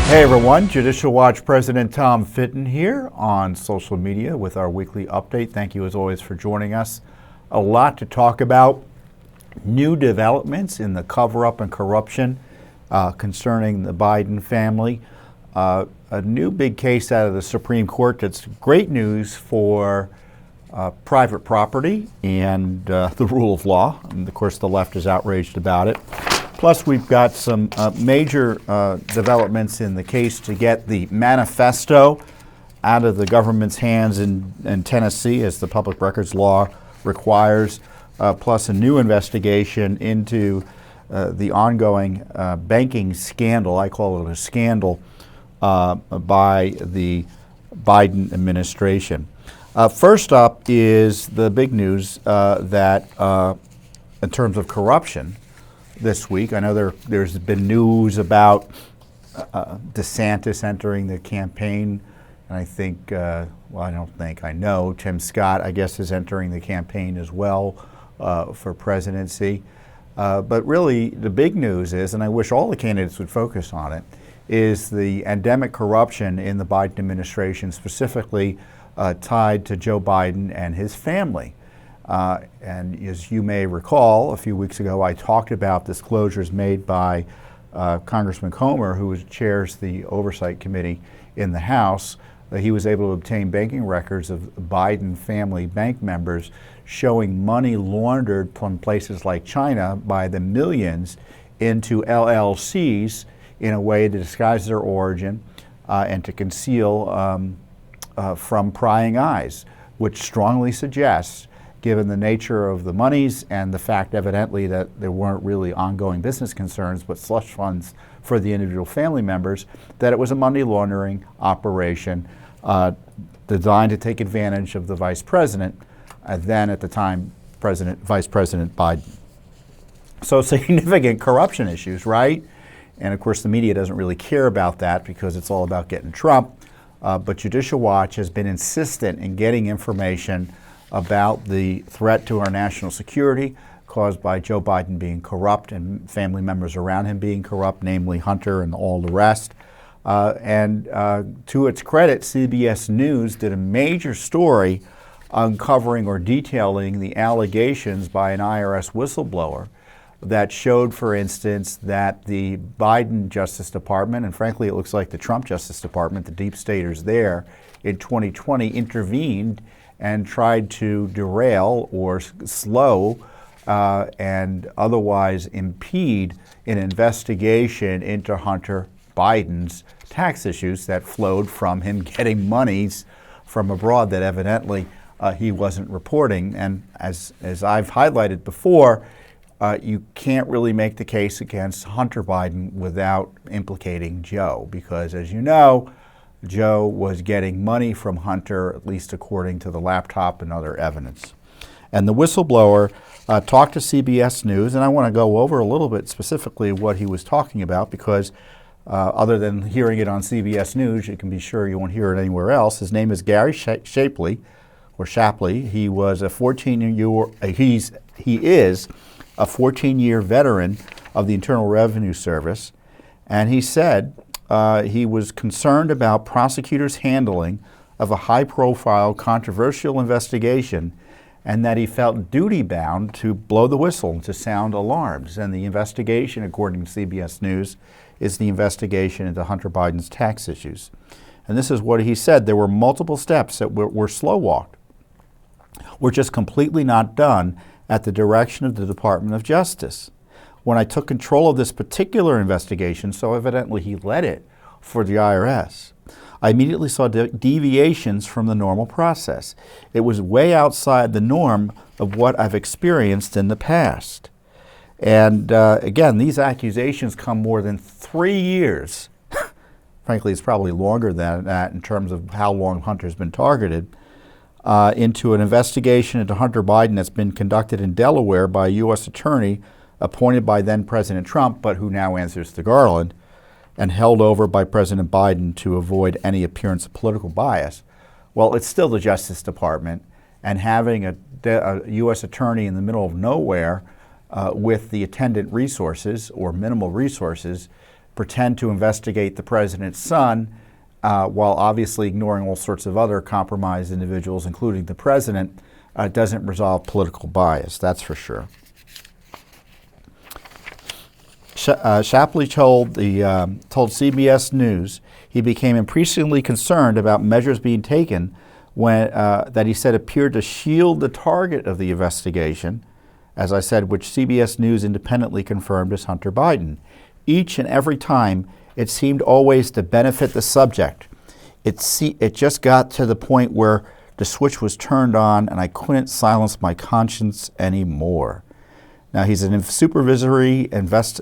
Hey everyone, Judicial Watch President Tom Fitton here on social media with our weekly update. Thank you as always for joining us. A lot to talk about. New developments in the cover-up and corruption concerning the Biden family. A new big case out of the Supreme Court that's great news for private property and the rule of law. And of course the left is outraged about it. Plus, we've got some major developments in the case to get the manifesto out of the government's hands in Tennessee, as the public records law requires, plus a new investigation into the ongoing banking scandal, I call it a scandal, by the Biden administration. First up is the big news that in terms of corruption, this week. I know there's been news about DeSantis entering the campaign, and I think, I know Tim Scott, I guess, is entering the campaign as well for presidency. But really, the big news is, and I wish all the candidates would focus on it, is the endemic corruption in the Biden administration, specifically tied to Joe Biden and his family. And as you may recall, a few weeks ago, I talked about disclosures made by Congressman Comer, who chairs the Oversight Committee in the House. He was able to obtain banking records of Biden family bank members showing money laundered from places like China by the millions into LLCs in a way to disguise their origin and to conceal from prying eyes, which strongly suggests, given the nature of the monies and the fact evidently that there weren't really ongoing business concerns but slush funds for the individual family members, that it was a money laundering operation designed to take advantage of the vice president, then at the time Vice President Biden. So significant corruption issues, right? And of course the media doesn't really care about that because it's all about getting Trump. But Judicial Watch has been insistent in getting information about the threat to our national security caused by Joe Biden being corrupt and family members around him being corrupt, namely Hunter and all the rest. And to its credit, CBS News did a major story uncovering or detailing the allegations by an IRS whistleblower that showed, for instance, that the Biden Justice Department, and frankly it looks like the Trump Justice Department, the deep staters there, in 2020 intervened and tried to derail or slow and otherwise impede an investigation into Hunter Biden's tax issues that flowed from him getting monies from abroad that evidently he wasn't reporting. And as I've highlighted before, you can't really make the case against Hunter Biden without implicating Joe, because as you know, Joe was getting money from Hunter, at least according to the laptop and other evidence. And the whistleblower talked to CBS News, and I want to go over a little bit specifically what he was talking about, because other than hearing it on CBS News, you can be sure you won't hear it anywhere else. His name is Gary Shapley, or Shapley. He was a 14-year veteran of the Internal Revenue Service, and he said he was concerned about prosecutors' handling of a high-profile, controversial investigation, and that he felt duty-bound to blow the whistle and to sound alarms. And the investigation, according to CBS News, is the investigation into Hunter Biden's tax issues. And this is what he said: there were multiple steps that were slow-walked, were just completely not done at the direction of the Department of Justice. When I took control of this particular investigation, so evidently he led it for the IRS, I immediately saw deviations from the normal process. It was way outside the norm of what I've experienced in the past. And again, these accusations come more than 3 years. Frankly, it's probably longer than that in terms of how long Hunter's been targeted, into an investigation into Hunter Biden that's been conducted in Delaware by a U.S. attorney appointed by then President Trump, but who now answers to Garland, and held over by President Biden to avoid any appearance of political bias. Well, it's still the Justice Department, and having a U.S. attorney in the middle of nowhere with the attendant resources or minimal resources pretend to investigate the president's son while obviously ignoring all sorts of other compromised individuals, including the president, doesn't resolve political bias, that's for sure. Shapley told CBS News he became increasingly concerned about measures being taken that he said appeared to shield the target of the investigation, as I said, which CBS News independently confirmed as Hunter Biden. Each and every time, it seemed always to benefit the subject. It just got to the point where the switch was turned on and I couldn't silence my conscience anymore. Now, he's a supervisory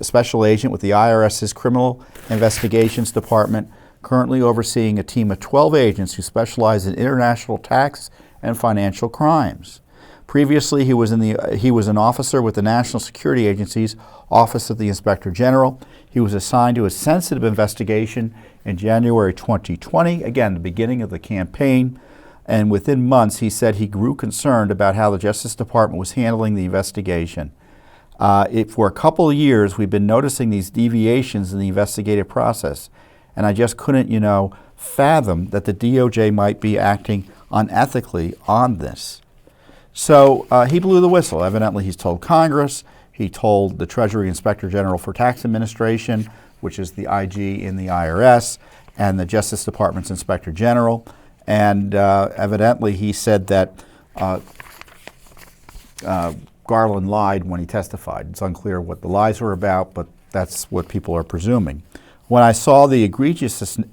special agent with the IRS's Criminal Investigations Department, currently overseeing a team of 12 agents who specialize in international tax and financial crimes. Previously, he was an officer with the National Security Agency's Office of the Inspector General. He was assigned to a sensitive investigation in January 2020, again, the beginning of the campaign. And within months, he said he grew concerned about how the Justice Department was handling the investigation. For a couple of years, we've been noticing these deviations in the investigative process. And I just couldn't, fathom that the DOJ might be acting unethically on this. So he blew the whistle. Evidently, he's told Congress, he told the Treasury Inspector General for Tax Administration, which is the IG in the IRS, and the Justice Department's Inspector General. And evidently, he said that Garland lied when he testified. It's unclear what the lies were about, but that's what people are presuming. When I saw the egregiousness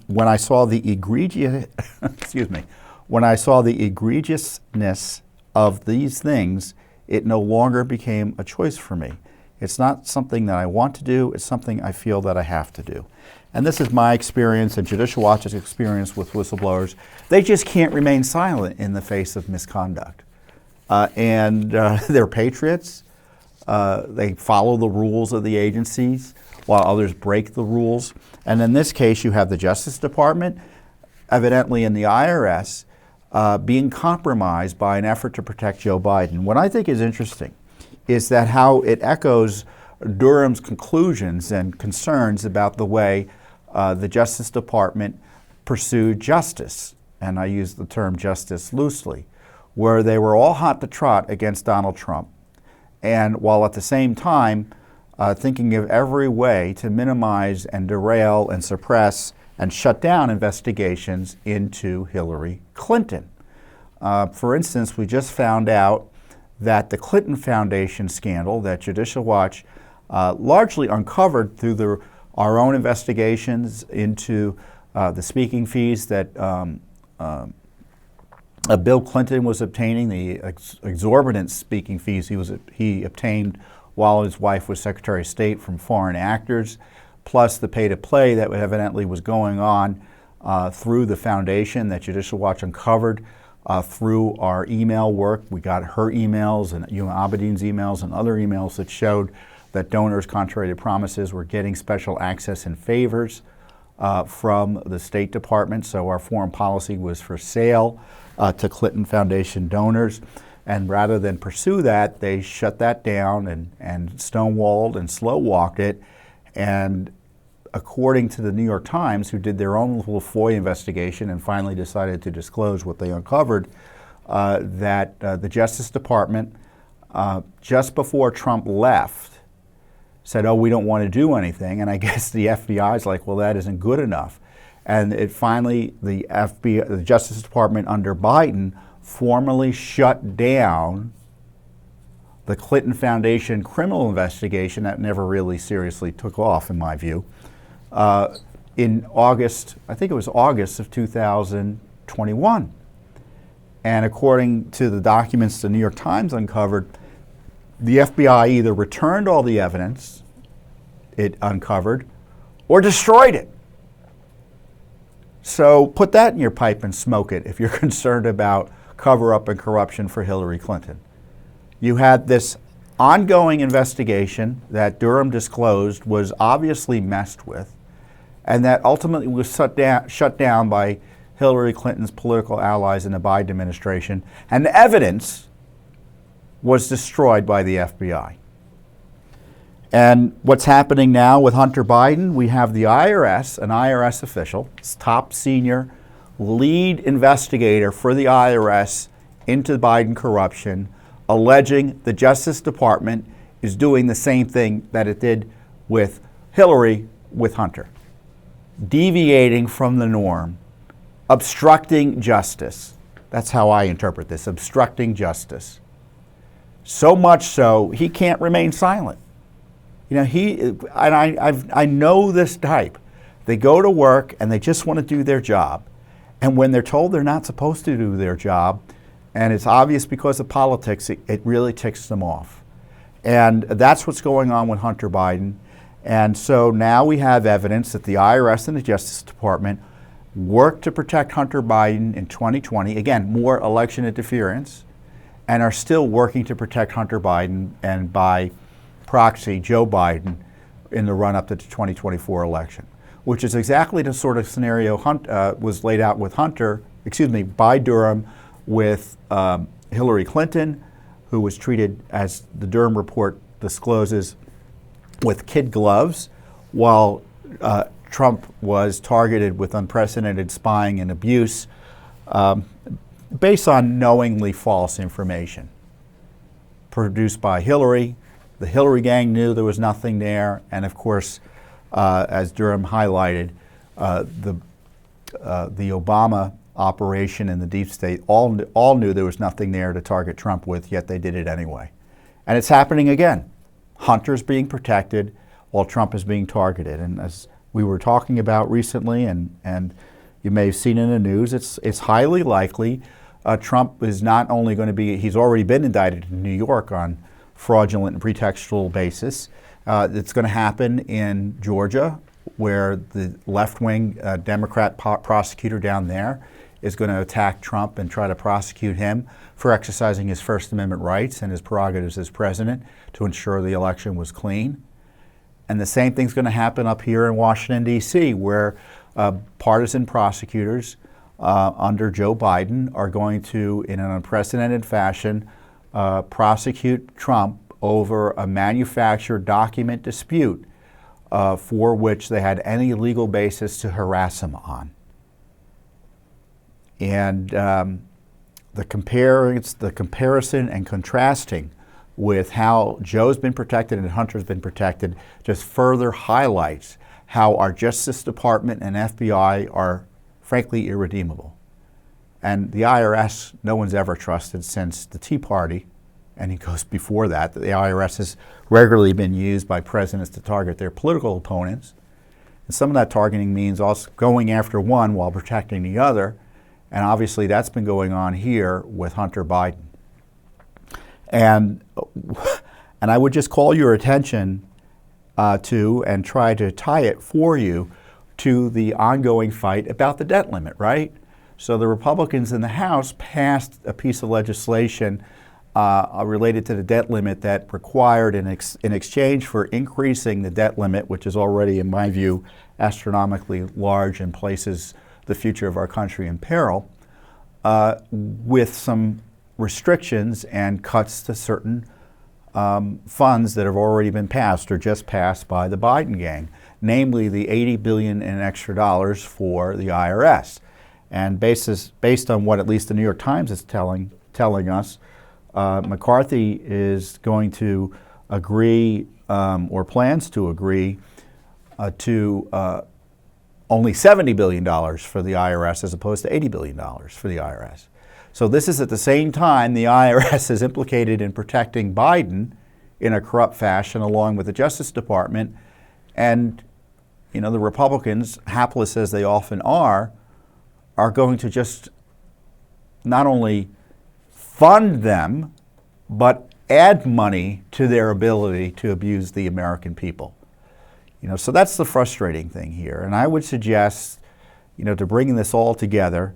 of these things, it no longer became a choice for me. It's not something that I want to do, it's something I feel that I have to do. And this is my experience and Judicial Watch's experience with whistleblowers. They just can't remain silent in the face of misconduct. They're patriots. They follow the rules of the agencies while others break the rules. And in this case, you have the Justice Department, evidently in the IRS, being compromised by an effort to protect Joe Biden. What I think is interesting is that how it echoes Durham's conclusions and concerns about the way the Justice Department pursued justice, and I use the term justice loosely, where they were all hot to trot against Donald Trump, and while at the same time thinking of every way to minimize and derail and suppress and shut down investigations into Hillary Clinton. For instance, we just found out that the Clinton Foundation scandal that Judicial Watch largely uncovered through our own investigations into the speaking fees that Bill Clinton was obtaining, the exorbitant speaking fees he obtained while his wife was Secretary of State from foreign actors, plus the pay-to-play that evidently was going on through the foundation that Judicial Watch uncovered through our email work. We got her emails and Abedin's emails and other emails that showed that donors, contrary to promises, were getting special access and favors from the State Department. So our foreign policy was for sale to Clinton Foundation donors. And rather than pursue that, they shut that down and stonewalled and slow-walked it. And according to the New York Times, who did their own little FOIA investigation and finally decided to disclose what they uncovered, that the Justice Department, just before Trump left, said, oh, we don't want to do anything. And I guess the FBI is like, well, that isn't good enough. And it finally, the Justice Department under Biden formally shut down the Clinton Foundation criminal investigation that never really seriously took off, in my view, in August, I think it was August of 2021. And according to the documents the New York Times uncovered, the FBI either returned all the evidence it uncovered or destroyed it. So put that in your pipe and smoke it if you're concerned about cover-up and corruption for Hillary Clinton. You had this ongoing investigation that Durham disclosed was obviously messed with, and that ultimately was shut down by Hillary Clinton's political allies in the Biden administration, and the evidence was destroyed by the FBI. And what's happening now with Hunter Biden, we have the IRS, an IRS official, top senior lead investigator for the IRS into Biden corruption, alleging the Justice Department is doing the same thing that it did with Hillary with Hunter, deviating from the norm, obstructing justice. That's how I interpret this, obstructing justice. So much so, he can't remain silent. You know, I know this type. They go to work and they just want to do their job. And when they're told they're not supposed to do their job, and it's obvious because of politics, it really ticks them off. And that's what's going on with Hunter Biden. And so now we have evidence that the IRS and the Justice Department worked to protect Hunter Biden in 2020. Again, more election interference, and are still working to protect Hunter Biden and by proxy Joe Biden in the run-up to the 2024 election, which is exactly the sort of scenario was laid out with by Durham with Hillary Clinton, who was treated, as the Durham report discloses, with kid gloves, while Trump was targeted with unprecedented spying and abuse based on knowingly false information produced by Hillary. The Hillary gang knew there was nothing there, and of course, as Durham highlighted, the Obama operation and the deep state all knew there was nothing there to target Trump with, yet they did it anyway. And it's happening again. Hunter's being protected while Trump is being targeted. And as we were talking about recently, and you may have seen in the news, it's highly likely Trump is not only going to be, he's already been indicted in New York on fraudulent and pretextual basis. It's going to happen in Georgia, where the left-wing Democrat prosecutor down there is going to attack Trump and try to prosecute him for exercising his First Amendment rights and his prerogatives as president to ensure the election was clean. And the same thing's going to happen up here in Washington, D.C., where partisan prosecutors under Joe Biden are going to, in an unprecedented fashion, prosecute Trump over a manufactured document dispute for which they had any legal basis to harass him on. And the comparison and contrasting with how Joe's been protected and Hunter's been protected just further highlights how our Justice Department and FBI are frankly irredeemable. And the IRS, no one's ever trusted since the Tea Party, and it goes before that. The IRS has regularly been used by presidents to target their political opponents. And some of that targeting means also going after one while protecting the other. And obviously that's been going on here with Hunter Biden. And I would just call your attention to and try to tie it for you to the ongoing fight about the debt limit, right? So the Republicans in the House passed a piece of legislation related to the debt limit that required, in exchange for increasing the debt limit, which is already, in my view, astronomically large and places the future of our country in peril, with some restrictions and cuts to certain funds that have already been passed or just passed by the Biden gang, namely the $80 billion in extra dollars for the IRS. And based on what at least the New York Times is telling us, McCarthy is going to agree or plans to agree to only $70 billion for the IRS as opposed to $80 billion for the IRS. So this is at the same time the IRS is implicated in protecting Biden in a corrupt fashion along with the Justice Department. And, you know, the Republicans, hapless as they often are going to just not only fund them, but add money to their ability to abuse the American people. You know, so that's the frustrating thing here. And I would suggest, you know, to bring this all together,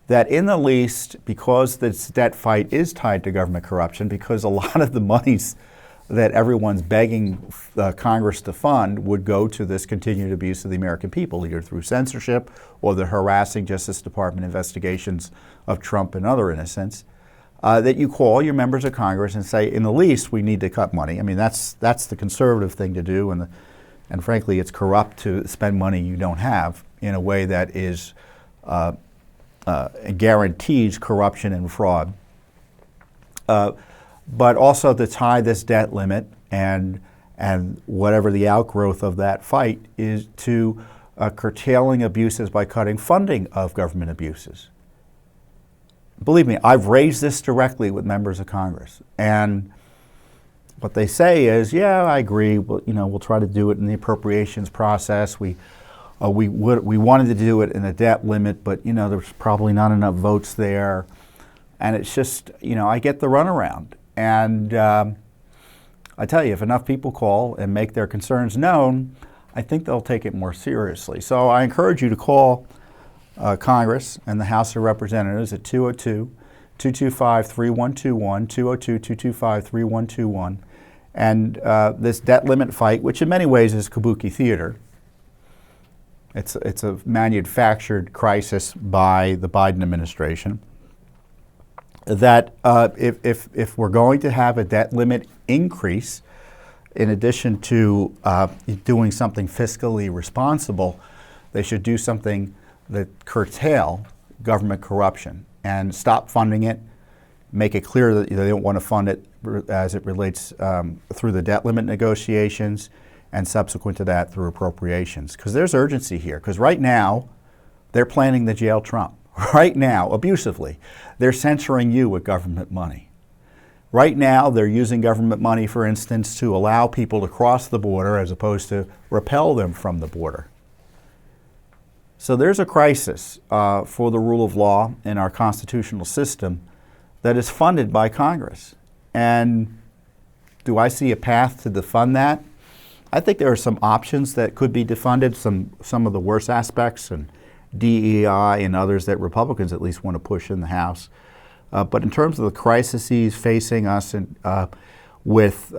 that in the least, because this debt fight is tied to government corruption, because a lot of the monies that everyone's begging Congress to fund would go to this continued abuse of the American people, either through censorship or the harassing Justice Department investigations of Trump and other innocents. that you call your members of Congress and say, in the least, we need to cut money. I mean, that's the conservative thing to do, and frankly, it's corrupt to spend money you don't have in a way that is guarantees corruption and fraud. But also to tie this debt limit and whatever the outgrowth of that fight is to curtailing abuses by cutting funding of government abuses. Believe me, I've raised this directly with members of Congress, and what they say is, yeah, I agree, but we'll try to do it in the appropriations process. We wanted to do it in a debt limit, but there's probably not enough votes there, and it's just I get the runaround. And I tell you, if enough people call and make their concerns known, I think they'll take it more seriously. So I encourage you to call Congress and the House of Representatives at 202-225-3121, 202-225-3121. And this debt limit fight, which in many ways is kabuki theater, it's a manufactured crisis by the Biden administration, that if we're going to have a debt limit increase, in addition to doing something fiscally responsible, they should do something that curtail government corruption and stop funding it, make it clear that they don't want to fund it as it relates through the debt limit negotiations, and subsequent to that through appropriations. Because there's urgency here, because right now they're planning to jail Trump. Right now, abusively, they're censoring you with government money. Right now, they're using government money, for instance, to allow people to cross the border as opposed to repel them from the border. So there's a crisis for the rule of law in our constitutional system that is funded by Congress. And do I see a path to defund that? I think there are some options that could be defunded, some of the worst aspects, and DEI and others that Republicans at least want to push in the House. But in terms of the crises facing us with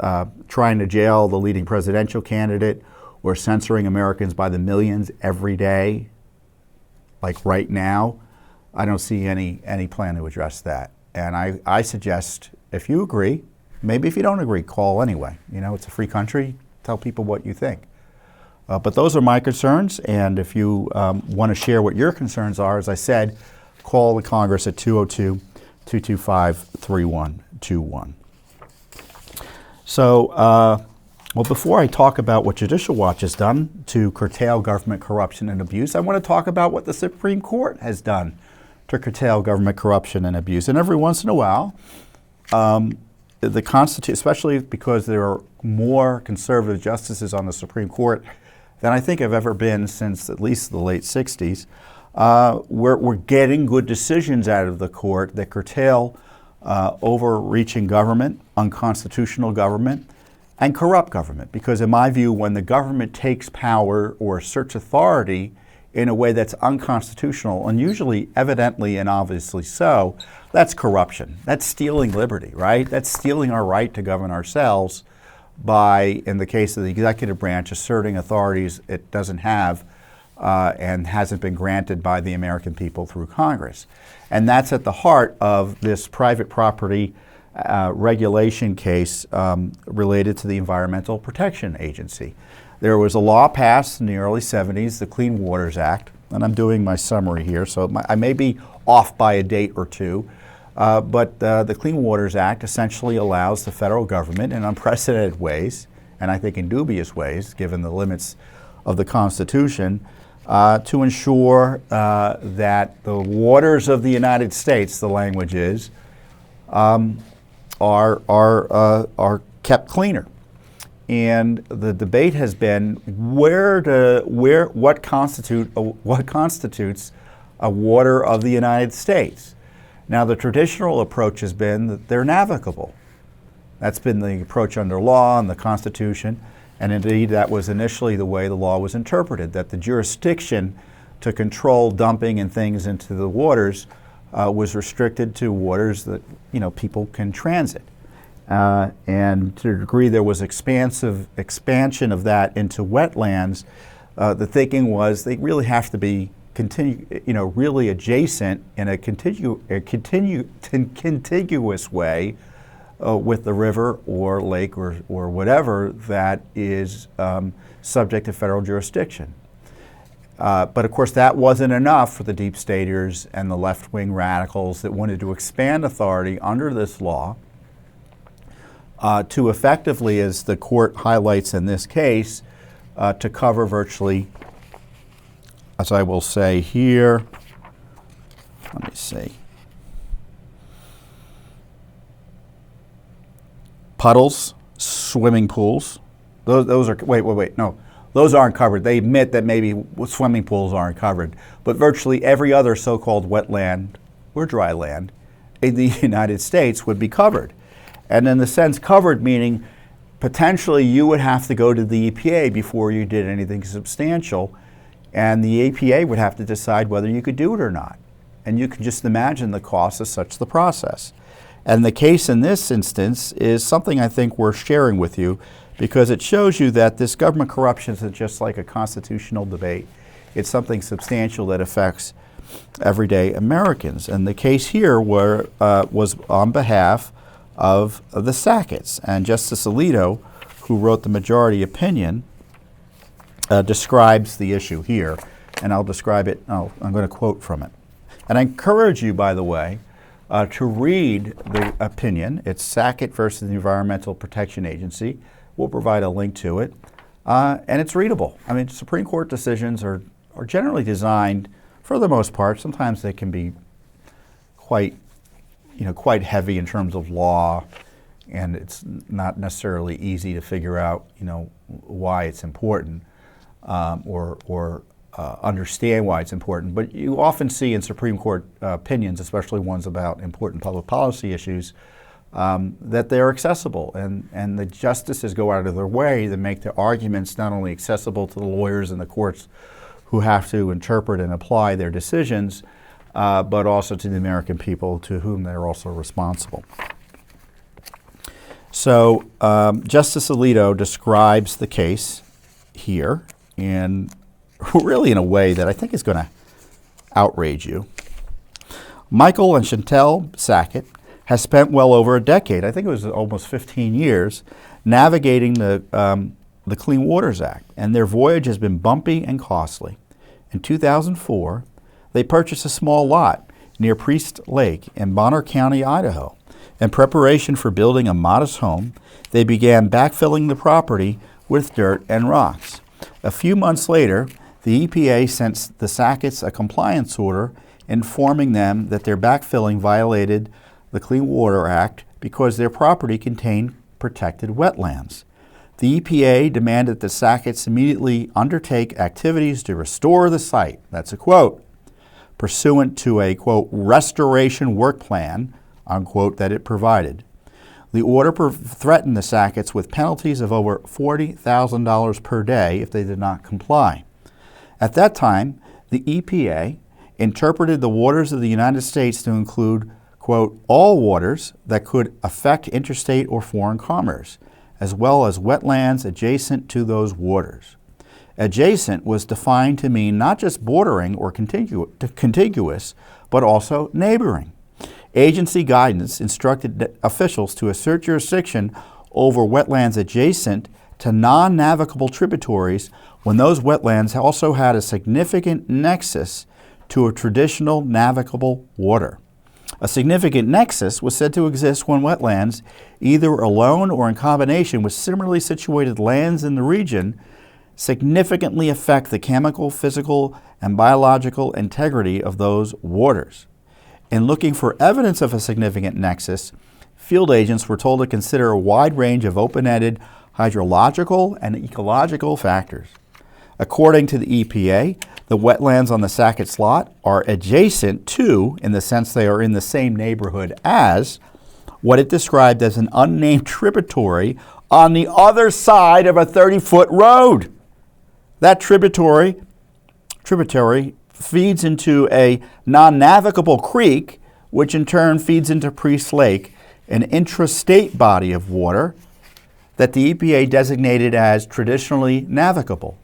trying to jail the leading presidential candidate or censoring Americans by the millions every day, like right now, I don't see any plan to address that. And I suggest, if you agree, maybe if you don't agree, call anyway. It's a free country. Tell people what you think. But those are my concerns, and if you want to share what your concerns are, as I said, call the Congress at 202-225-3121. So, well, before I talk about what Judicial Watch has done to curtail government corruption and abuse, I want to talk about what the Supreme Court has done to curtail government corruption and abuse. And every once in a while, the Constitution, especially because there are more conservative justices on the Supreme Court than I think have ever been since at least the late 60s, we're getting good decisions out of the court that curtail overreaching government, unconstitutional government, and corrupt government. Because in my view, when the government takes power or asserts authority in a way that's unconstitutional, and usually evidently and obviously so, that's corruption. That's stealing liberty, right? That's stealing our right to govern ourselves by, in the case of the executive branch, asserting authorities it doesn't have and hasn't been granted by the American people through Congress. And that's at the heart of this private property regulation case related to the Environmental Protection Agency. There was a law passed in the early 70s, the Clean Waters Act, and I'm doing my summary here, so I may be off by a date or two, but the Clean Waters Act essentially allows the federal government in unprecedented ways, and I think in dubious ways, given the limits of the Constitution, to ensure that the waters of the United States, the language is, are kept cleaner. And the debate has been what constitutes a water of the United States. Now, the traditional approach has been that they're navigable. That's been the approach under law and the Constitution, and indeed that was initially the way the law was interpreted, that the jurisdiction to control dumping and things into the waters was restricted to waters that people can transit. And to a degree there was expansion of that into wetlands. The thinking was they really have to be really adjacent in a contiguous way with the river or lake or whatever that is subject to federal jurisdiction. But of course that wasn't enough for the deep staters and the left-wing radicals that wanted to expand authority under this law to effectively, as the court highlights in this case, to cover virtually, as I will say here, let me see, puddles, swimming pools. Those are, no. Those aren't covered. They admit that maybe swimming pools aren't covered. But virtually every other so-called wetland or dry land in the United States would be covered. And in the sense covered meaning potentially you would have to go to the EPA before you did anything substantial, and the EPA would have to decide whether you could do it or not. And you can just imagine the cost of such the process. And the case in this instance is something I think worth sharing with you, because it shows you that this government corruption isn't just like a constitutional debate. It's something substantial that affects everyday Americans. And the case here was on behalf of the Sacketts. And Justice Alito, who wrote the majority opinion, describes the issue here. And I'll describe it, I'm going to quote from it. And I encourage you, by the way, to read the opinion. It's Sackett versus the Environmental Protection Agency. We'll provide a link to it. And it's readable. I mean, Supreme Court decisions are generally designed, for the most part, sometimes they can be quite heavy in terms of law, and it's not necessarily easy to figure out, why it's important or understand why it's important. But you often see in Supreme Court opinions, especially ones about important public policy issues, that they're accessible, and the justices go out of their way to make their arguments not only accessible to the lawyers and the courts who have to interpret and apply their decisions, but also to the American people to whom they're also responsible. So Justice Alito describes the case here in really in a way that I think is going to outrage you. Michael and Chantel Sackett has spent well over a decade, I think it was almost 15 years, navigating the Clean Waters Act, and their voyage has been bumpy and costly. In 2004, they purchased a small lot near Priest Lake in Bonner County, Idaho. In preparation for building a modest home, they began backfilling the property with dirt and rocks. A few months later, the EPA sent the Sacketts a compliance order informing them that their backfilling violated the Clean Water Act because their property contained protected wetlands. The EPA demanded that Sacketts immediately undertake activities to restore the site. That's a quote. Pursuant to a, quote, restoration work plan, unquote, that it provided. The order threatened the Sacketts with penalties of over $40,000 per day if they did not comply. At that time, the EPA interpreted the waters of the United States to include, quote, all waters that could affect interstate or foreign commerce, as well as wetlands adjacent to those waters. Adjacent was defined to mean not just bordering or contiguous, but also neighboring. Agency guidance instructed officials to assert jurisdiction over wetlands adjacent to non-navigable tributaries when those wetlands also had a significant nexus to a traditional navigable water. A significant nexus was said to exist when wetlands, either alone or in combination with similarly situated lands in the region, significantly affect the chemical, physical, and biological integrity of those waters. In looking for evidence of a significant nexus, field agents were told to consider a wide range of open-ended hydrological and ecological factors. According to the EPA, the wetlands on the Sacketts lot are adjacent to, in the sense they are in the same neighborhood as, what it described as an unnamed tributary on the other side of a 30-foot road. That tributary feeds into a non-navigable creek, which in turn feeds into Priest Lake, an intrastate body of water that the EPA designated as traditionally navigable.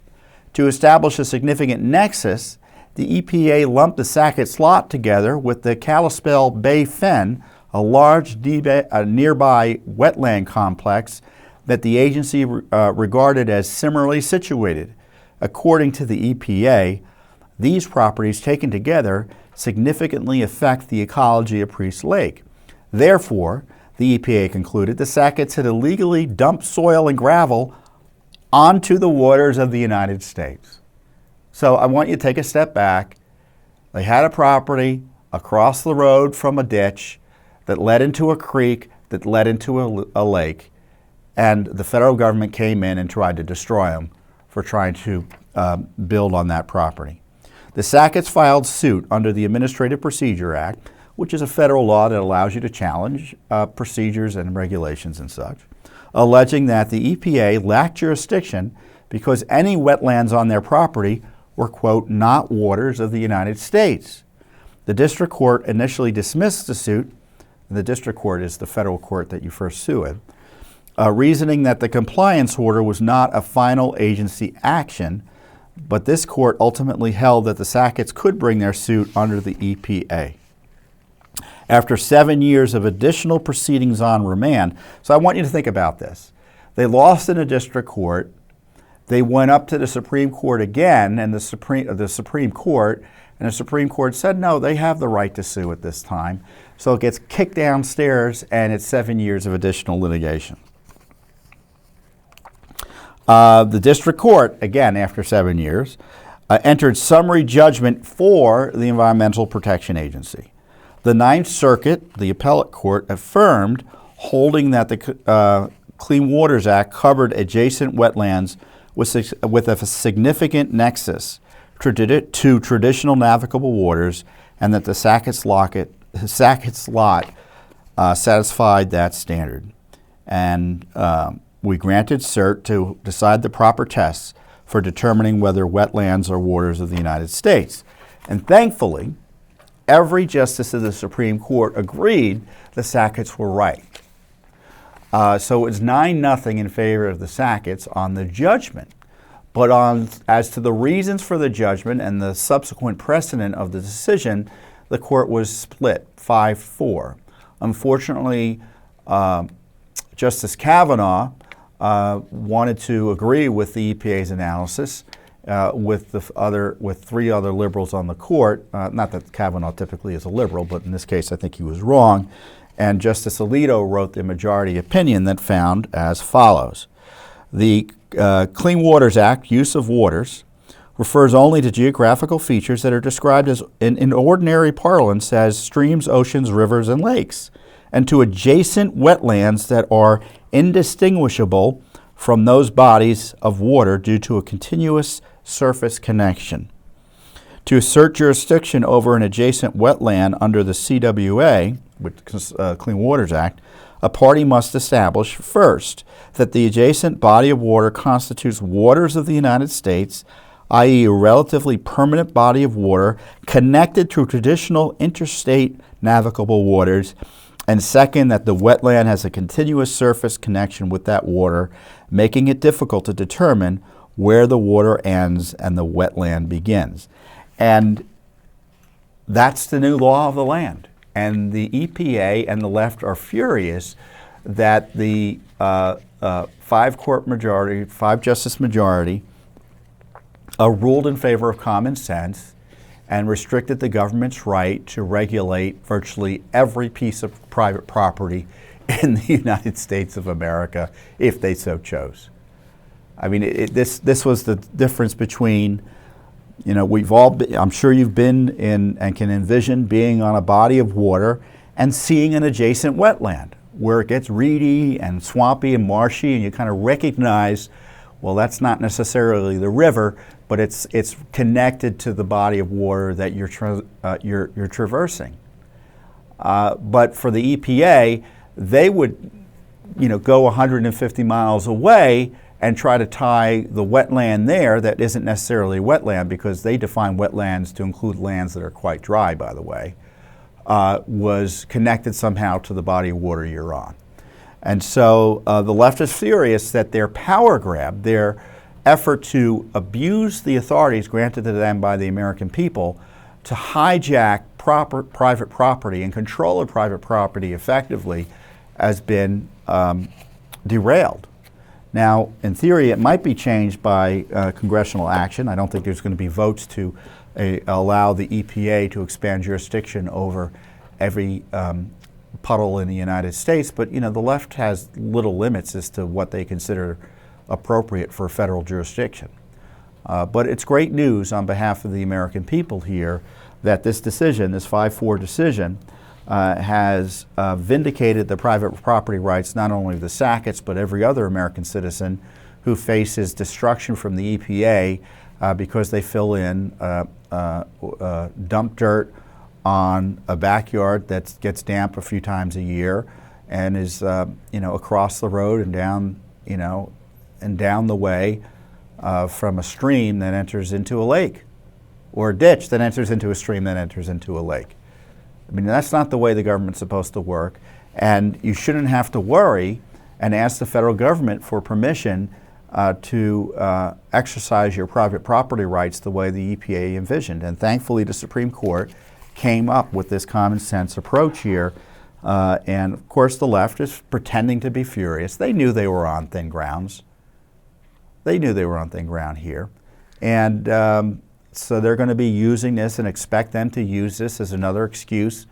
To establish a significant nexus, the the EPA lumped the Sackett Slot together with the Kalispell Bay Fen, a large nearby wetland complex that the agency regarded as similarly situated. According to the EPA, these properties taken together significantly affect the ecology of Priest Lake. Therefore, the EPA concluded the Sacketts had illegally dumped soil and gravel onto the waters of the United States. So I want you to take a step back. They had a property across the road from a ditch that led into a creek that led into a lake, and the federal government came in and tried to destroy them for trying to build on that property. The Sacketts filed suit under the Administrative Procedure Act, which is a federal law that allows you to challenge procedures and regulations and such, alleging that the EPA lacked jurisdiction because any wetlands on their property were, quote, not waters of the United States. The district court initially dismissed the suit. The district court is the federal court that you first sue in, reasoning that the compliance order was not a final agency action, but this court ultimately held that the Sacketts could bring their suit under the EPA. After 7 years of additional proceedings on remand, so I want you to think about this. They lost in a district court. They went up to the Supreme Court again, and the Supreme Court said no, they have the right to sue at this time. So it gets kicked downstairs, and it's 7 years of additional litigation. The district court, again after 7 years, entered summary judgment for the Environmental Protection Agency. The Ninth Circuit, the appellate court, affirmed, holding that the Clean Waters Act covered adjacent wetlands with a significant nexus to traditional navigable waters, and that the Sacketts Lot satisfied that standard. And we granted cert to decide the proper tests for determining whether wetlands are waters of the United States. And thankfully, every justice of the Supreme Court agreed the Sacketts were right. So it's 9-0 in favor of the Sacketts on the judgment. But as to the reasons for the judgment and the subsequent precedent of the decision, the court was split 5-4. Unfortunately, Justice Kavanaugh wanted to agree with the EPA's analysis with 3 other liberals on the court. Not that Kavanaugh typically is a liberal, but in this case I think he was wrong. And Justice Alito wrote the majority opinion that found as follows. The Clean Waters Act, use of waters, refers only to geographical features that are described as, in ordinary parlance, as streams, oceans, rivers, and lakes, and to adjacent wetlands that are indistinguishable from those bodies of water due to a continuous surface connection. To assert jurisdiction over an adjacent wetland under the CWA, Clean Waters Act, a party must establish first that the adjacent body of water constitutes waters of the United States, i.e. a relatively permanent body of water connected to traditional interstate navigable waters, and second, that the wetland has a continuous surface connection with that water, making it difficult to determine where the water ends and the wetland begins. And that's the new law of the land. And the EPA and the left are furious that the 5-justice majority ruled in favor of common sense and restricted the government's right to regulate virtually every piece of private property in the United States of America if they so chose. I mean, this was the difference between, you know, we've all been, I'm sure you've been in and can envision being on a body of water and seeing an adjacent wetland where it gets reedy and swampy and marshy, and you kind of recognize, well, that's not necessarily the river, but it's connected to the body of water that you're traversing. But for the EPA, they would, go 150 miles away and try to tie the wetland there that isn't necessarily wetland, because they define wetlands to include lands that are quite dry, by the way, was connected somehow to the body of water you're on. And so the left is furious that their power grab, their effort to abuse the authorities granted to them by the American people to hijack private property and control of private property effectively has been derailed. Now, in theory, it might be changed by congressional action. I don't think there's going to be votes to allow the EPA to expand jurisdiction over every puddle in the United States, but the left has little limits as to what they consider appropriate for federal jurisdiction. But it's great news on behalf of the American people here that this decision, this 5-4 decision, has vindicated the private property rights not only of the Sacketts but every other American citizen who faces destruction from the EPA because they fill in dump dirt on a backyard that gets damp a few times a year and is across the road and down the way from a stream that enters into a lake, or a ditch that enters into a stream that enters into a lake. I mean, that's not the way the government's supposed to work, and you shouldn't have to worry and ask the federal government for permission to exercise your private property rights the way the EPA envisioned. And thankfully, the Supreme Court came up with this common sense approach here. And of course, the left is pretending to be furious. They knew they were on thin grounds. They knew they were on thin ground here. And so they're going to be using this and expect them to use this as another excuse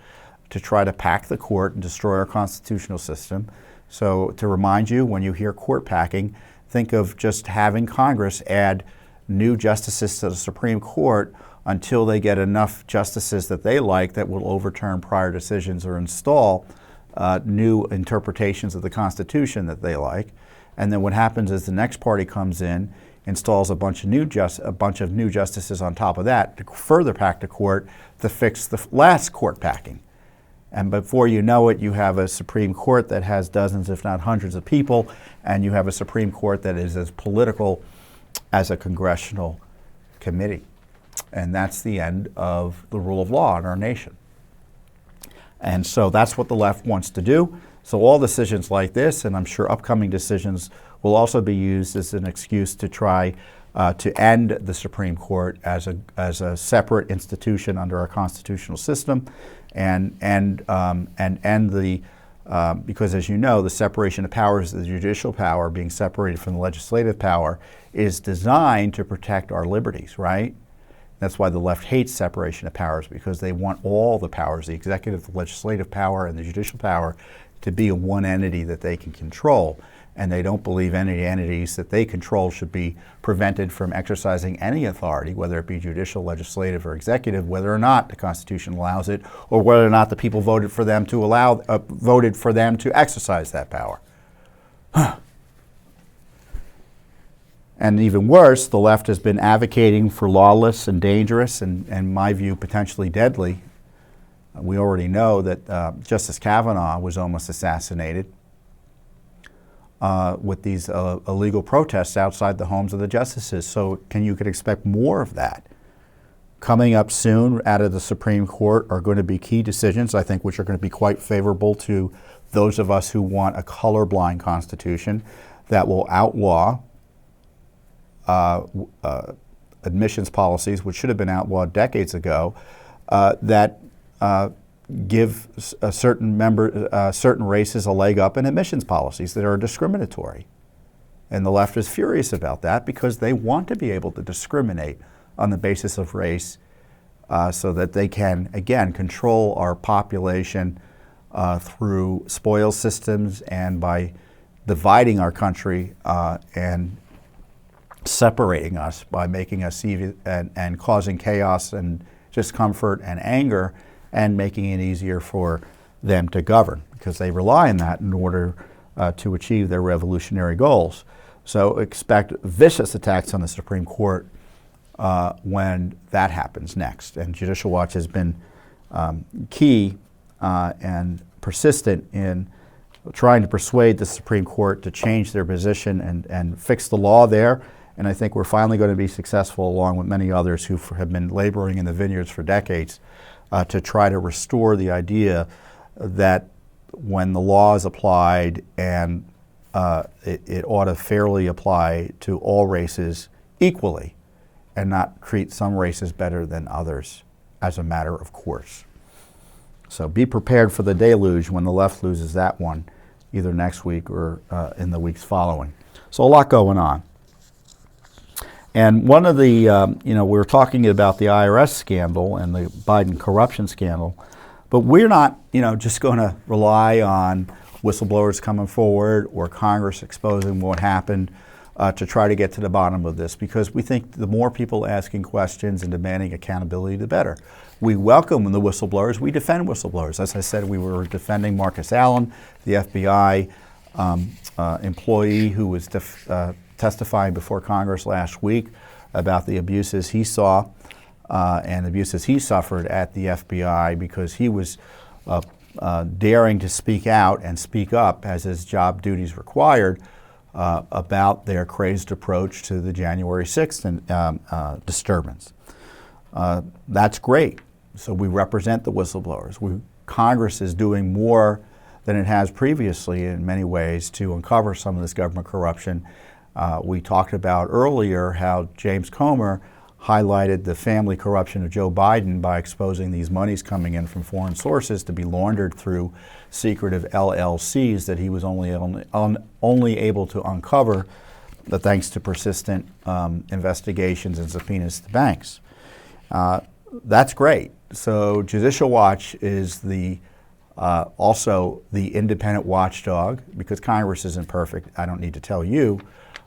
to try to pack the court and destroy our constitutional system. So to remind you, when you hear court packing, think of just having Congress add new justices to the Supreme Court until they get enough justices that they like that will overturn prior decisions or install new interpretations of the Constitution that they like. And then what happens is the next party comes in, installs a bunch of new justices on top of that to further pack the court to fix the last court packing. And before you know it, you have a Supreme Court that has dozens, if not hundreds of people, and you have a Supreme Court that is as political as a congressional committee. And that's the end of the rule of law in our nation. And so that's what the left wants to do. So all decisions like this, and I'm sure upcoming decisions, will also be used as an excuse to try to end the Supreme Court as a separate institution under our constitutional system, and end the because, as you know, the separation of powers, the judicial power being separated from the legislative power, is designed to protect our liberties, right? That's why the left hates separation of powers, because they want all the powers, the executive, the legislative power, and the judicial power, to be in one entity that they can control. And they don't believe any entities that they control should be prevented from exercising any authority, whether it be judicial, legislative, or executive, whether or not the Constitution allows it, or whether or not the people voted for them to exercise that power. And even worse, the left has been advocating for lawless and dangerous and in my view, potentially deadly. We already know that Justice Kavanaugh was almost assassinated with these illegal protests outside the homes of the justices. So you could expect more of that. Coming up soon out of the Supreme Court are going to be key decisions, I think, which are going to be quite favorable to those of us who want a colorblind constitution that will outlaw admissions policies, which should have been outlawed decades ago, that give certain races a leg up in admissions policies that are discriminatory. And the left is furious about that because they want to be able to discriminate on the basis of race so that they can, again, control our population through spoils systems and by dividing our country and separating us by making us and causing chaos and discomfort and anger, and making it easier for them to govern, because they rely on that in order to achieve their revolutionary goals. So expect vicious attacks on the Supreme Court when that happens next. And Judicial Watch has been key and persistent in trying to persuade the Supreme Court to change their position and fix the law there. And I think we're finally going to be successful, along with many others who have been laboring in the vineyards for decades, to try to restore the idea that when the law is applied and it ought to fairly apply to all races equally and not treat some races better than others as a matter of course. So be prepared for the deluge when the left loses that one, either next week or in the weeks following. So a lot going on. And one of the, we were talking about the IRS scandal and the Biden corruption scandal, but we're not, just going to rely on whistleblowers coming forward or Congress exposing what happened to try to get to the bottom of this, because we think the more people asking questions and demanding accountability, the better. We welcome the whistleblowers. We defend whistleblowers. As I said, we were defending Marcus Allen, the FBI employee who was testifying before Congress last week about the abuses he saw and abuses he suffered at the FBI because he was daring to speak out and speak up as his job duties required about their crazed approach to the January 6th disturbance. That's great. So we represent the whistleblowers. Congress is doing more than it has previously in many ways to uncover some of this government corruption. We talked about earlier how James Comer highlighted the family corruption of Joe Biden by exposing these monies coming in from foreign sources to be laundered through secretive LLCs that he was only able to uncover thanks to persistent investigations and subpoenas to banks. That's great. So Judicial Watch is also the independent watchdog, because Congress isn't perfect, I don't need to tell you,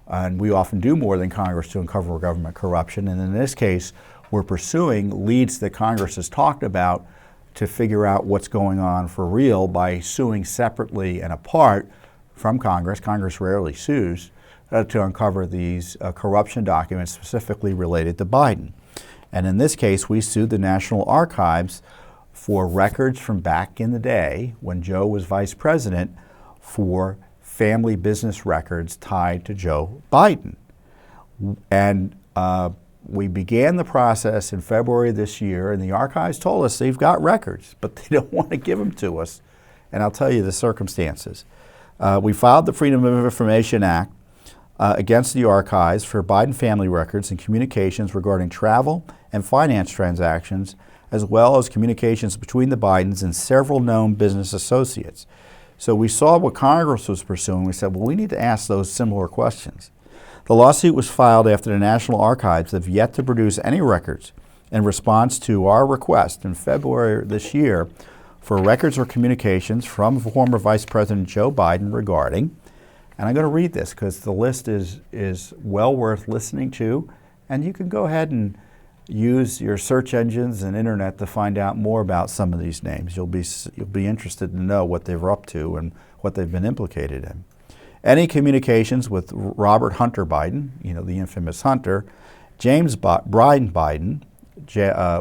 and we often do more than Congress to uncover government corruption. And in this case, we're pursuing leads that Congress has talked about to figure out what's going on for real by suing separately and apart from Congress. Congress rarely sues to uncover these corruption documents specifically related to Biden. And in this case, we sued the National Archives for records from back in the day when Joe was vice president for family business records tied to Joe Biden. And we began the process in February this year, and the archives told us they've got records, but they don't want to give them to us. And I'll tell you the circumstances. We filed the Freedom of Information Act against the archives for Biden family records and communications regarding travel and finance transactions, as well as communications between the Bidens and several known business associates. So we saw what Congress was pursuing. We said, well, we need to ask those similar questions. The lawsuit was filed after the National Archives have yet to produce any records in response to our request in February this year for records or communications from former Vice President Joe Biden regarding, and I'm going to read this because the list is well worth listening to, and you can go ahead and use your search engines and internet to find out more about some of these names. You'll be interested to know what they're up to and what they've been implicated in. Any communications with Robert Hunter Biden, the infamous Hunter, James Brian Biden,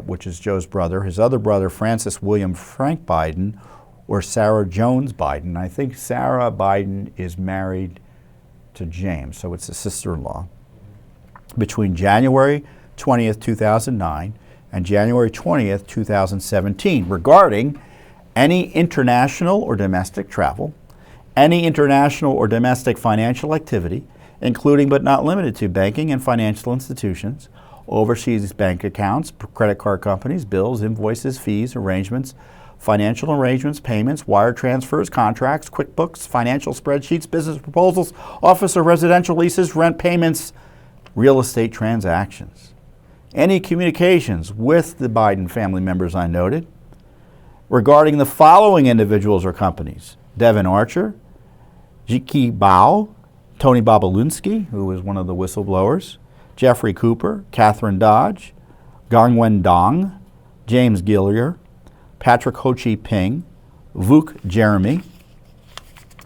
which is Joe's brother, his other brother Francis William Frank Biden, or Sarah Jones Biden. I think Sarah Biden is married to James, so it's a sister-in-law. Between January 20th, 2009 and January 20th, 2017 regarding any international or domestic travel, any international or domestic financial activity, including but not limited to banking and financial institutions, overseas bank accounts, credit card companies, bills, invoices, fees, arrangements, financial arrangements, payments, wire transfers, contracts, QuickBooks, financial spreadsheets, business proposals, office or residential leases, rent payments, real estate transactions. Any communications with the Biden family members I noted regarding the following individuals or companies: Devin Archer, Jiki Bao, Tony Bobulinski, who was one of the whistleblowers, Jeffrey Cooper, Catherine Dodge, Gangwen Dong, James Gillier, Patrick Ho Chi Ping, Vuk Jeremy,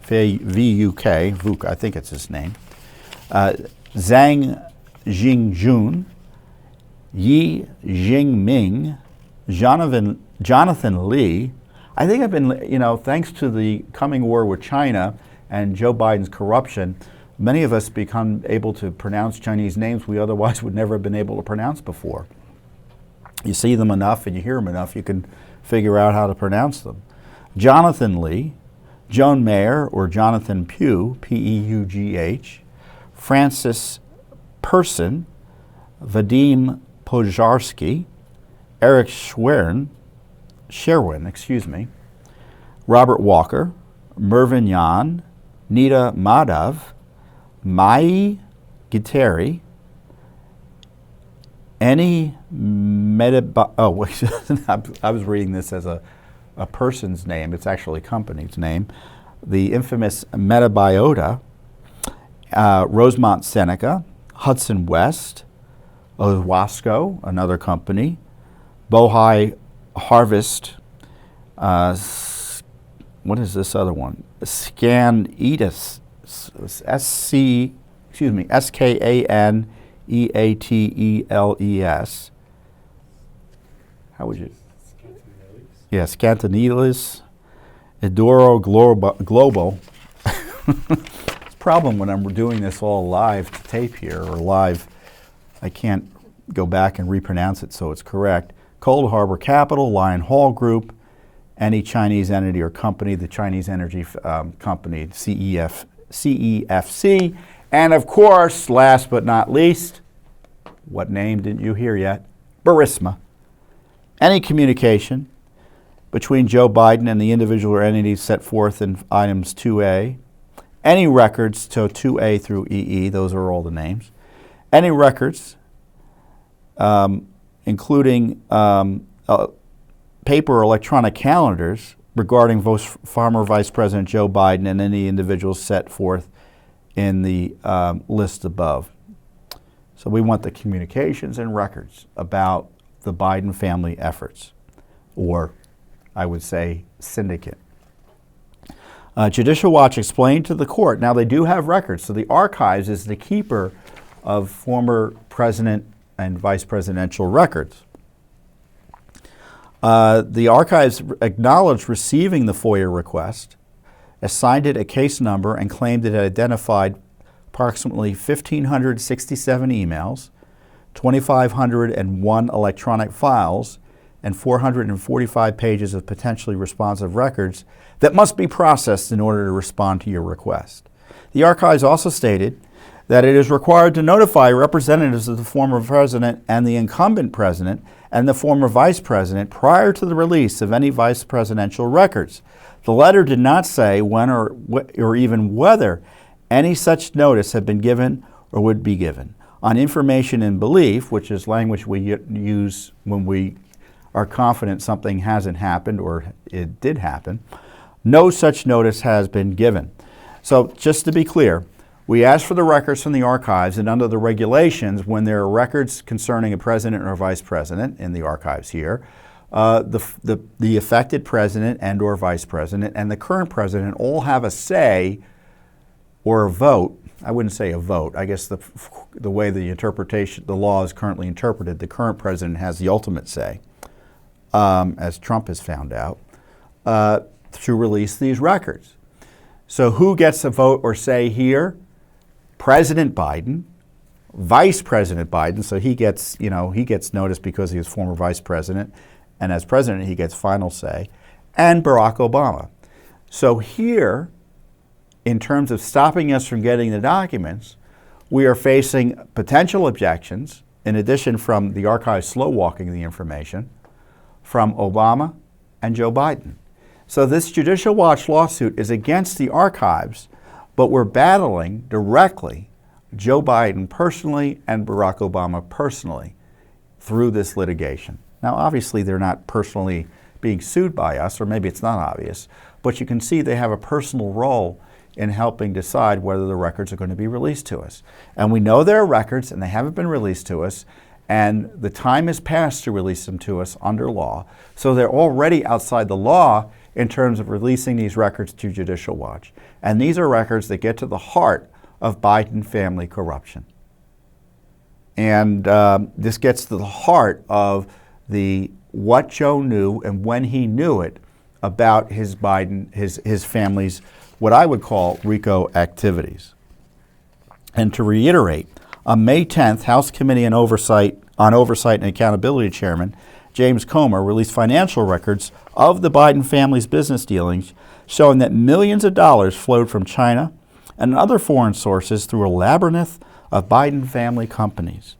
V-U-K, Vuk, I think it's his name, Zhang Jingjun, Yi Jingming, Jonathan Lee. I think I've been, thanks to the coming war with China and Joe Biden's corruption, many of us become able to pronounce Chinese names we otherwise would never have been able to pronounce before. You see them enough and you hear them enough, you can figure out how to pronounce them. Jonathan Lee, Joan Mayer or Jonathan Pugh, P-E-U-G-H, Francis Person, Vadim Pojarsky, Eric Sherwin, Robert Walker, Mervyn Yan, Nita Madhav, Mai Giteri, Any I was reading this as a person's name. It's actually a company's name. The infamous Metabiota, Rosemont Seneca, Hudson West, Owasco, another company, Bohai Harvest, what is this other one? Skaneates, Skaneateles. How would you? Yeah, Scantanelis, Edoro Global. It's a problem when I'm doing this all live to tape here or live. I can't go back and repronounce it so it's correct. Cold Harbor Capital, Lion Hall Group, any Chinese entity or company, the Chinese Energy Company, CEFC, and of course, last but not least, what name didn't you hear yet? Burisma. Any communication between Joe Biden and the individual or entities set forth in items 2A, any records, so 2A through EE, those are all the names, any records, including paper or electronic calendars regarding former Vice President Joe Biden and any individuals set forth in the list above. So we want the communications and records about the Biden family efforts, or I would say syndicate. Judicial Watch explained to the court, now they do have records, so the archives is the keeper of former president and vice presidential records. The archives acknowledged receiving the FOIA request, assigned it a case number, and claimed it had identified approximately 1,567 emails, 2,501 electronic files, and 445 pages of potentially responsive records that must be processed in order to respond to your request. The archives also stated that it is required to notify representatives of the former president and the incumbent president and the former vice president prior to the release of any vice presidential records. The letter did not say when or even whether any such notice had been given or would be given. On information and belief, which is language we use when we are confident something hasn't happened or it did happen, no such notice has been given. So just to be clear, we asked for the records from the archives, and under the regulations, when there are records concerning a president or vice president in the archives here, the affected president and or vice president and the current president all have a say or a vote. I wouldn't say a vote. I guess the way the law is currently interpreted, the current president has the ultimate say, as Trump has found out, to release these records. So who gets a vote or say here? President Biden, Vice President Biden, so he gets notice because he was former vice president, and as president he gets final say, and Barack Obama. So here, in terms of stopping us from getting the documents, we are facing potential objections, in addition from the archives slow walking the information, from Obama and Joe Biden. So this Judicial Watch lawsuit is against the archives, but we're battling directly Joe Biden personally and Barack Obama personally through this litigation. Now, obviously, they're not personally being sued by us, or maybe it's not obvious, but you can see they have a personal role in helping decide whether the records are going to be released to us. And we know there are records, and they haven't been released to us, and the time has passed to release them to us under law, so they're already outside the law in terms of releasing these records to Judicial Watch. And these are records that get to the heart of Biden family corruption. And this gets to the heart of what Joe knew and when he knew it about his family's, what I would call RICO activities. And to reiterate, on May 10th, House Committee on Oversight and Accountability Chairman James Comer released financial records of the Biden family's business dealings showing that millions of dollars flowed from China and other foreign sources through a labyrinth of Biden family companies.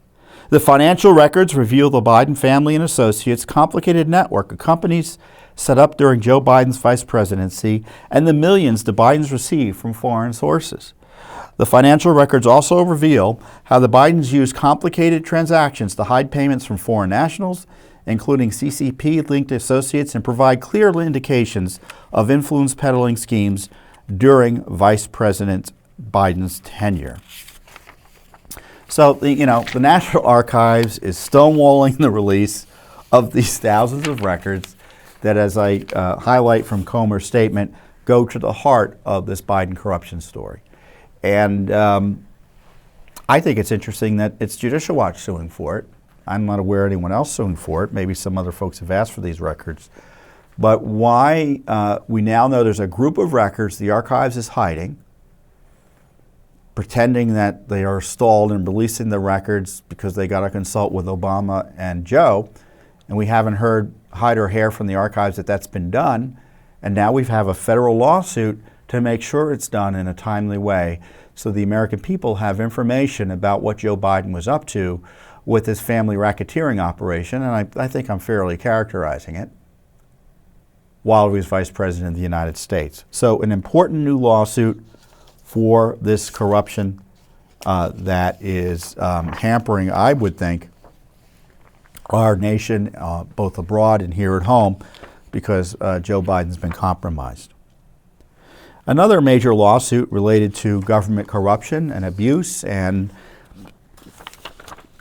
The financial records reveal the Biden family and associates' complicated network of companies set up during Joe Biden's vice presidency and the millions the Bidens received from foreign sources. The financial records also reveal how the Bidens used complicated transactions to hide payments from foreign nationals, including CCP-linked associates, and provide clear indications of influence peddling schemes during Vice President Biden's tenure. So, the National Archives is stonewalling the release of these thousands of records that, as I highlight from Comer's statement, go to the heart of this Biden corruption story. And I think it's interesting that it's Judicial Watch suing for it. I'm not aware of anyone else suing for it. Maybe some other folks have asked for these records. But why we now know there's a group of records the archives is hiding, pretending that they are stalled in releasing the records because they got to consult with Obama and Joe, and we haven't heard hide or hair from the archives that that's been done, and now we have a federal lawsuit to make sure it's done in a timely way so the American people have information about what Joe Biden was up to with his family racketeering operation, and I think I'm fairly characterizing it, while he was Vice President of the United States. So an important new lawsuit for this corruption that is hampering, I would think, our nation, both abroad and here at home, because Joe Biden's been compromised. Another major lawsuit related to government corruption and abuse, and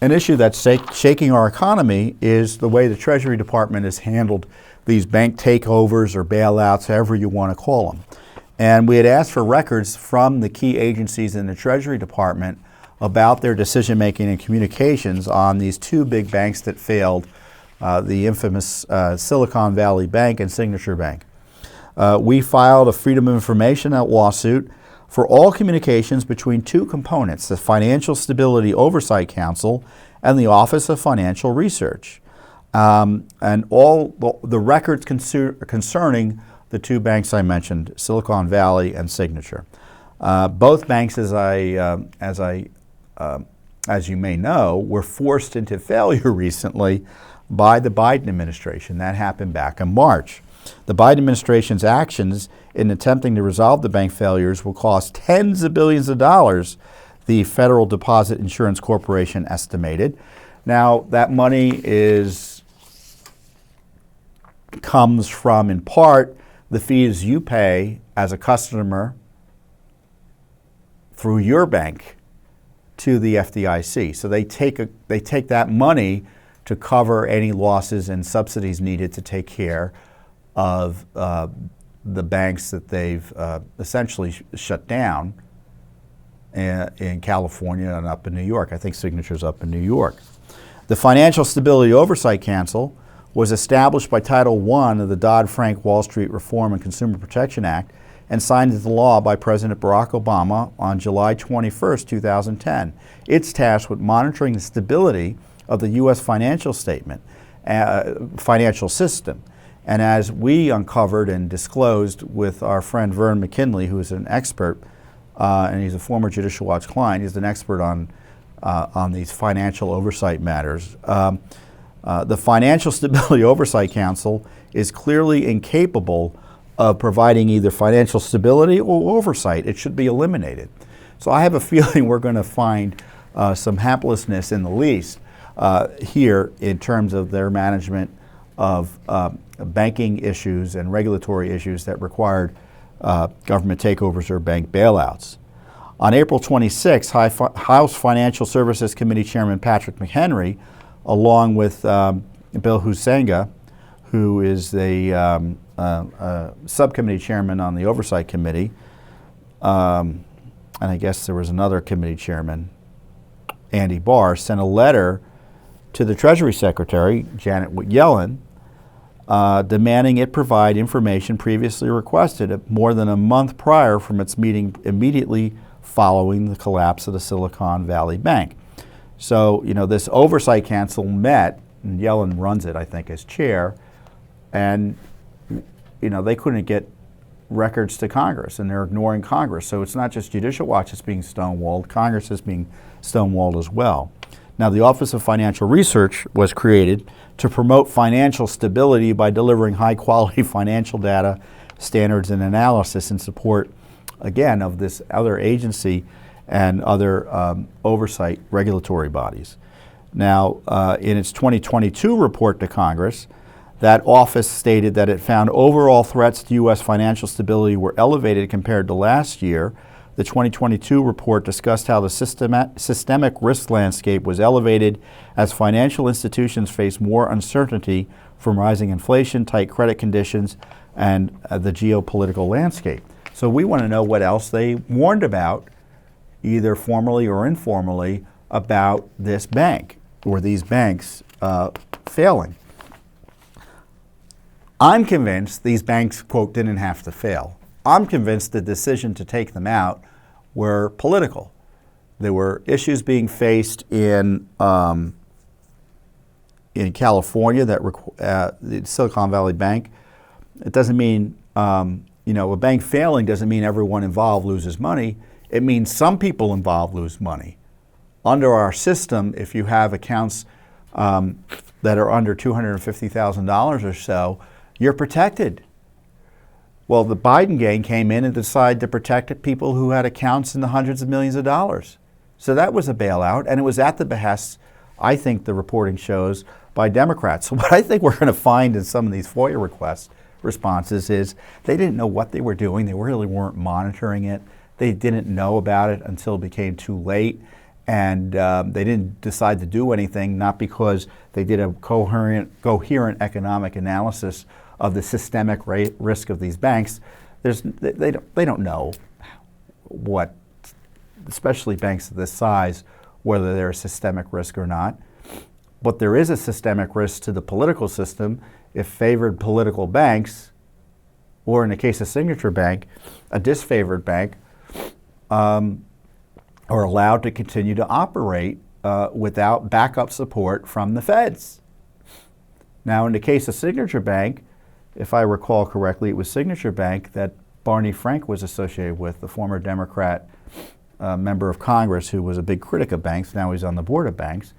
an issue that's shaking our economy, is the way the Treasury Department has handled these bank takeovers or bailouts, however you want to call them. And we had asked for records from the key agencies in the Treasury Department about their decision-making and communications on these two big banks that failed, the infamous Silicon Valley Bank and Signature Bank. We filed a Freedom of Information lawsuit for all communications between two components, the Financial Stability Oversight Council and the Office of Financial Research, and all the records concerning the two banks I mentioned, Silicon Valley and Signature. Both banks, as you may know, were forced into failure recently by the Biden administration. That happened back in March. The Biden administration's actions in attempting to resolve the bank failures will cost tens of billions of dollars, the Federal Deposit Insurance Corporation estimated. Now, that money comes from, in part, the fees you pay as a customer through your bank to the FDIC. So they take that money to cover any losses and subsidies needed to take care of the banks that they've essentially shut down in California and up in New York. I think Signature's up in New York. The Financial Stability Oversight Council was established by Title I of the Dodd-Frank Wall Street Reform and Consumer Protection Act and signed into law by President Barack Obama on July 21, 2010. It's tasked with monitoring the stability of the U.S. financial system. And as we uncovered and disclosed with our friend Vern McKinley, who is an expert, and he's a former Judicial Watch client, he's an expert on these financial oversight matters. The Financial Stability Oversight Council is clearly incapable of providing either financial stability or oversight. It should be eliminated. So I have a feeling we're going to find some haplessness in the least here in terms of their management of banking issues and regulatory issues that required government takeovers or bank bailouts. On April 26, House Financial Services Committee Chairman Patrick McHenry, along with Bill Huizenga, who is the subcommittee chairman on the Oversight Committee, and I guess there was another committee chairman, Andy Barr, sent a letter to the Treasury Secretary, Janet Yellen, demanding it provide information previously requested more than a month prior from its meeting immediately following the collapse of the Silicon Valley Bank. So, this Oversight Council met, and Yellen runs it, I think, as chair, and, they couldn't get records to Congress, and they're ignoring Congress. So it's not just Judicial Watch that's being stonewalled, Congress is being stonewalled as well. Now, the Office of Financial Research was created to promote financial stability by delivering high-quality financial data, standards, and analysis in support, again, of this other agency and other oversight regulatory bodies. Now, in its 2022 report to Congress, that office stated that it found overall threats to U.S. financial stability were elevated compared to last year. The 2022 report discussed how the systemic risk landscape was elevated as financial institutions face more uncertainty from rising inflation, tight credit conditions, and the geopolitical landscape. So we want to know what else they warned about, either formally or informally, about this bank or these banks failing. I'm convinced these banks, quote, didn't have to fail. I'm convinced the decision to take them out were political. There were issues being faced in California that the Silicon Valley Bank. It doesn't mean, a bank failing doesn't mean everyone involved loses money. It means some people involved lose money. Under our system, if you have accounts that are under $250,000 or so, you're protected. Well, the Biden gang came in and decided to protect people who had accounts in the hundreds of millions of dollars. So that was a bailout, and it was at the behest, I think the reporting shows, by Democrats. So what I think we're going to find in some of these FOIA responses is they didn't know what they were doing. They really weren't monitoring it. They didn't know about it until it became too late. And they didn't decide to do anything, not because they did a coherent economic analysis of the systemic risk of these banks. They don't know what, especially banks of this size, whether they're a systemic risk or not. But there is a systemic risk to the political system if favored political banks, or in the case of Signature Bank, a disfavored bank, are allowed to continue to operate without backup support from the feds. Now, in the case of Signature Bank, if I recall correctly, it was Signature Bank that Barney Frank was associated with, the former Democrat member of Congress who was a big critic of banks. Now he's on the board of banks.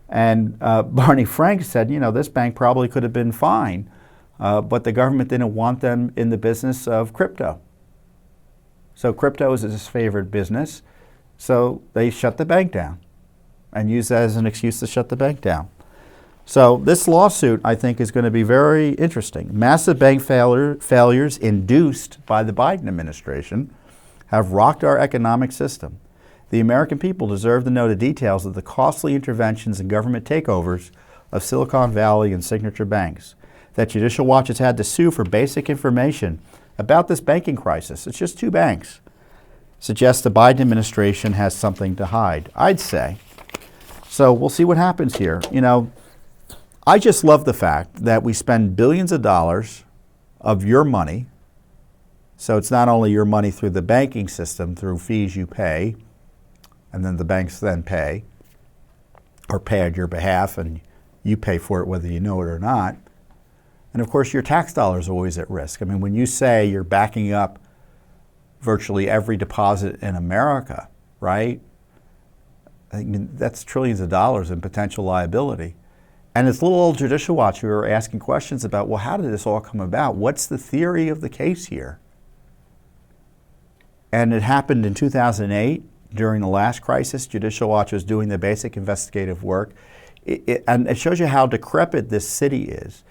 And Barney Frank said, this bank probably could have been fine, but the government didn't want them in the business of crypto. So crypto is a disfavored business. So they shut the bank down and used that as an excuse to shut the bank down. So this lawsuit, I think, is going to be very interesting. Massive bank failures induced by the Biden administration have rocked our economic system. The American people deserve to know the details of the costly interventions and government takeovers of Silicon Valley and Signature banks. That Judicial Watch has had to sue for basic information about this banking crisis. It's just two banks. Suggests the Biden administration has something to hide, I'd say. So we'll see what happens here. I just love the fact that we spend billions of dollars of your money. So it's not only your money through the banking system, through fees you pay, and then the banks then pay, or pay on your behalf, and you pay for it whether you know it or not. And of course, your tax dollars are always at risk. I mean, when you say you're backing up virtually every deposit in America, right? I mean, that's trillions of dollars in potential liability. And it's little old Judicial Watch who are asking questions about, well, how did this all come about? What's the theory of the case here? And it happened in 2008 during the last crisis. Judicial Watch was doing the basic investigative work. And it shows you how decrepit this city is,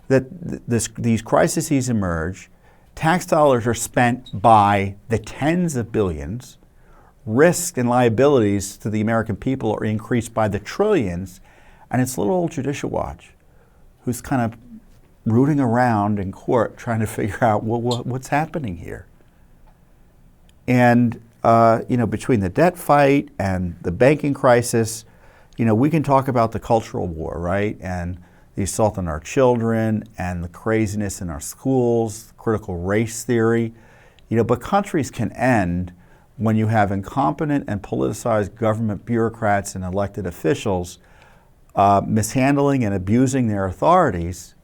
that these crises emerge. Tax dollars are spent by the tens of billions. Risks and liabilities to the American people are increased by the trillions. And it's little old Judicial Watch who's kind of rooting around in court trying to figure out what's happening here. And, between the debt fight and the banking crisis, we can talk about the cultural war, right? And the assault on our children and the craziness in our schools, critical race theory. But countries can end when you have incompetent and politicized government bureaucrats and elected officials mishandling and abusing their authorities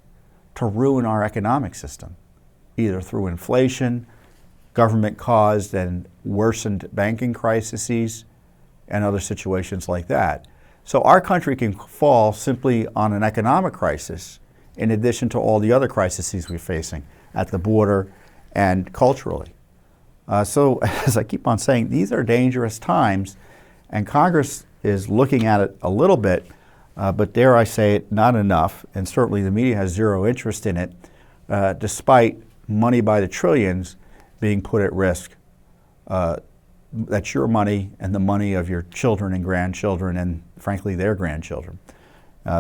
to ruin our economic system, either through inflation, government-caused and worsened banking crises and other situations like that. So our country can fall simply on an economic crisis in addition to all the other crises we're facing at the border and culturally. So as I keep on saying, these are dangerous times, and Congress is looking at it a little bit, but dare I say it, not enough, and certainly the media has zero interest in it, despite money by the trillions being put at risk. That's your money and the money of your children and grandchildren and, frankly, their grandchildren.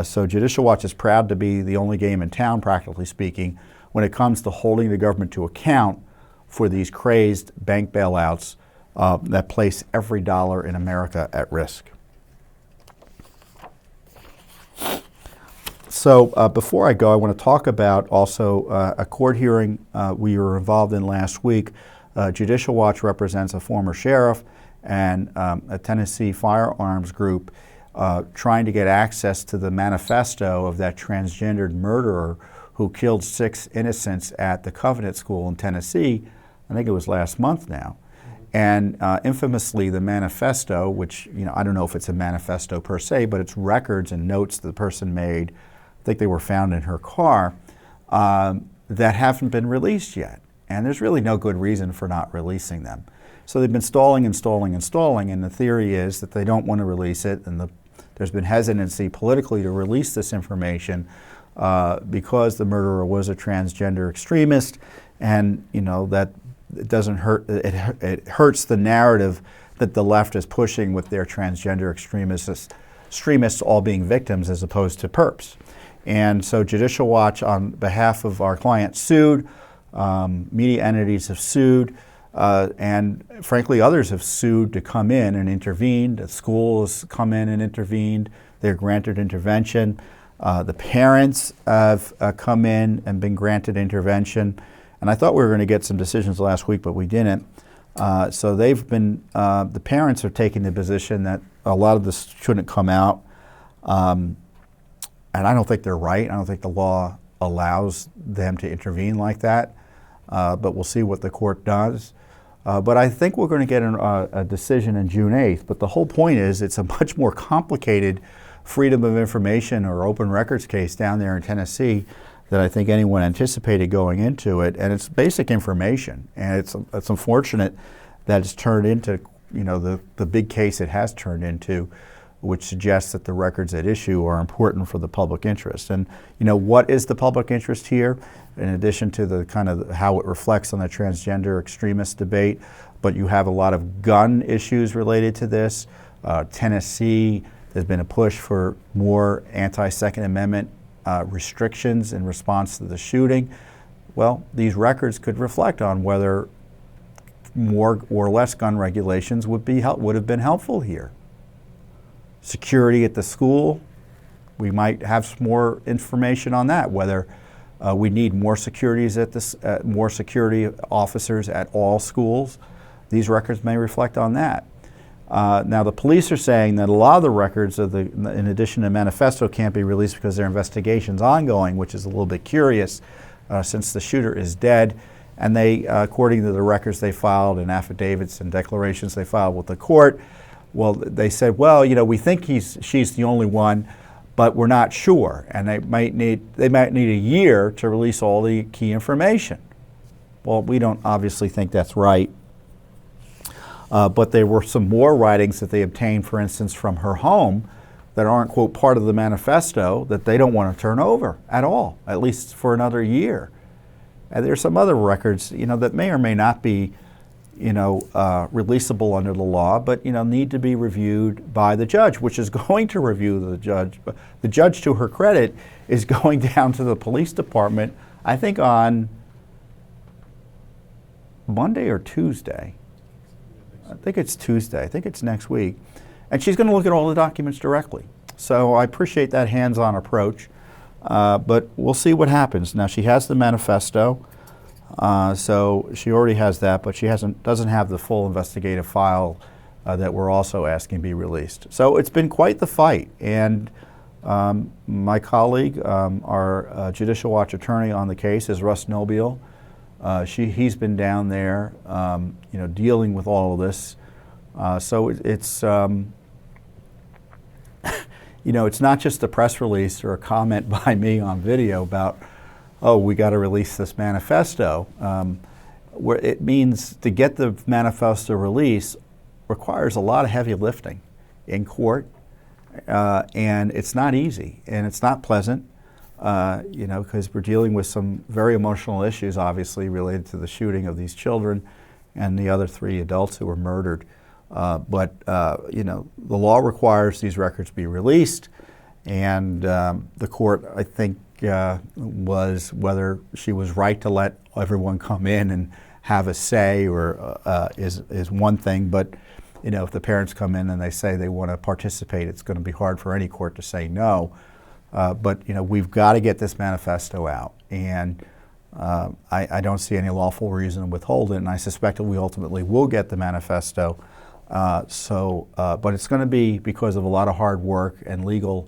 So Judicial Watch is proud to be the only game in town, practically speaking, when it comes to holding the government to account for these crazed bank bailouts that place every dollar in America at risk. So before I go, I want to talk about also a court hearing we were involved in last week. Judicial Watch represents a former sheriff and a Tennessee firearms group trying to get access to the manifesto of that transgendered murderer who killed 6 innocents at the Covenant School in Tennessee. I think it was last month now. And infamously, the manifesto, which, I don't know if it's a manifesto per se, but it's records and notes the person made, I think they were found in her car, that haven't been released yet. And there's really no good reason for not releasing them. So they've been stalling, and the theory is that they don't want to release it, and there's been hesitancy politically to release this information because the murderer was a transgender extremist, and that it doesn't hurt. It hurts the narrative that the left is pushing with their transgender extremists all being victims as opposed to perps. And so Judicial Watch, on behalf of our client, sued. Media entities have sued, and frankly, others have sued to come in and intervene. The school has come in and intervened. They're granted intervention. The parents have come in and been granted intervention. And I thought we were going to get some decisions last week, but we didn't. So they've been, the parents are taking the position that a lot of this shouldn't come out. And I don't think they're right. I don't think the law allows them to intervene like that. But we'll see what the court does. But I think we're going to get a decision on June 8th. But the whole point is it's a much more complicated freedom of information or open records case down there in Tennessee than I think anyone anticipated going into it. And it's basic information. And it's unfortunate that it's turned into, the big case it has turned into, which suggests that the records at issue are important for the public interest. And what is the public interest here, in addition to the kind of how it reflects on the transgender extremist debate? But you have a lot of gun issues related to this. Tennessee, there's been a push for more anti-Second Amendment restrictions in response to the shooting. Well, these records could reflect on whether more or less gun regulations would have been helpful here. Security at the school, we might have some more information on that, whether we need more more security officers at all schools. These records may reflect on that. Now the police are saying that a lot of the records in addition to manifesto, can't be released because their investigation's ongoing, which is a little bit curious since the shooter is dead. And they, according to the records they filed and affidavits and declarations they filed with the court, well, they said, well, we think she's the only one, but we're not sure, and they might need a year to release all the key information. Well, we don't obviously think that's right. But there were some more writings that they obtained, for instance, from her home that aren't, quote, part of the manifesto that they don't want to turn over at all, at least for another year. And there's some other records, that may or may not be, releasable under the law, but, need to be reviewed by the judge, which is going to review the judge. The judge, to her credit, is going down to the police department, I think on Monday or Tuesday. I think it's Tuesday. I think it's next week. And she's going to look at all the documents directly. So I appreciate that hands-on approach. But we'll see what happens. Now, she has the manifesto, so she already has that, but she doesn't have the full investigative file that we're also asking be released. So it's been quite the fight. And my colleague, our Judicial Watch attorney on the case is Russ Nobile. He's been down there, dealing with all of this. So it's it's not just a press release or a comment by me on video about, oh, we got to release this manifesto. Where it means to get the manifesto release requires a lot of heavy lifting in court, and it's not easy and it's not pleasant, because we're dealing with some very emotional issues, obviously related to the shooting of these children and the other 3 adults who were murdered. But the law requires these records be released, and the court, I think, was whether she was right to let everyone come in and have a say, or is one thing. But if the parents come in and they say they want to participate, it's going to be hard for any court to say no. But we've got to get this manifesto out, and I don't see any lawful reason to withhold it. And I suspect that we ultimately will get the manifesto. But it's going to be because of a lot of hard work and legal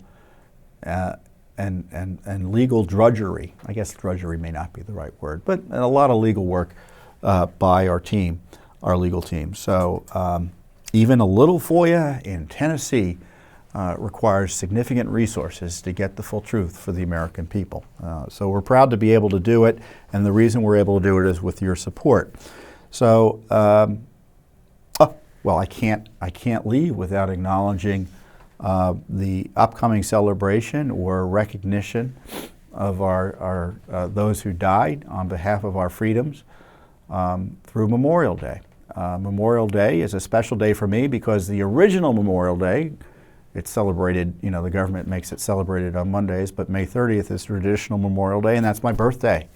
and legal drudgery. I guess drudgery may not be the right word, but a lot of legal work by our team, our legal team. So even a little FOIA in Tennessee requires significant resources to get the full truth for the American people. So we're proud to be able to do it, and the reason we're able to do it is with your support. So. Well, I can't leave without acknowledging the upcoming celebration or recognition of our those who died on behalf of our freedoms through Memorial Day. Memorial Day is a special day for me because the original Memorial Day, it's celebrated, the government makes it celebrated on Mondays, but May 30th is traditional Memorial Day, and that's my birthday.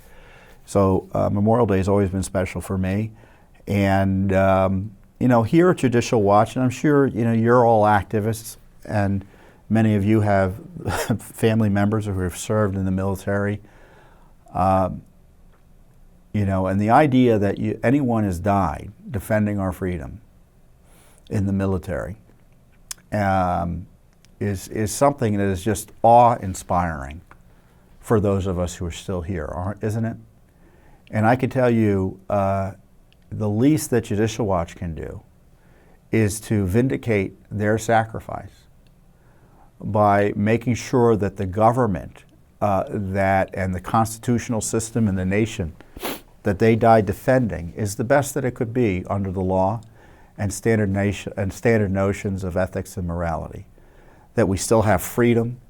So Memorial Day has always been special for me. And here at Judicial Watch, and I'm sure you're all activists, and many of you have family members who have served in the military. And the idea that anyone has died defending our freedom in the military is something that is just awe-inspiring for those of us who are still here, isn't it? And I can tell you, the least that Judicial Watch can do is to vindicate their sacrifice by making sure that the government and the constitutional system in the nation that they died defending is the best that it could be under the law and standard notions of ethics and morality. That we still have freedom,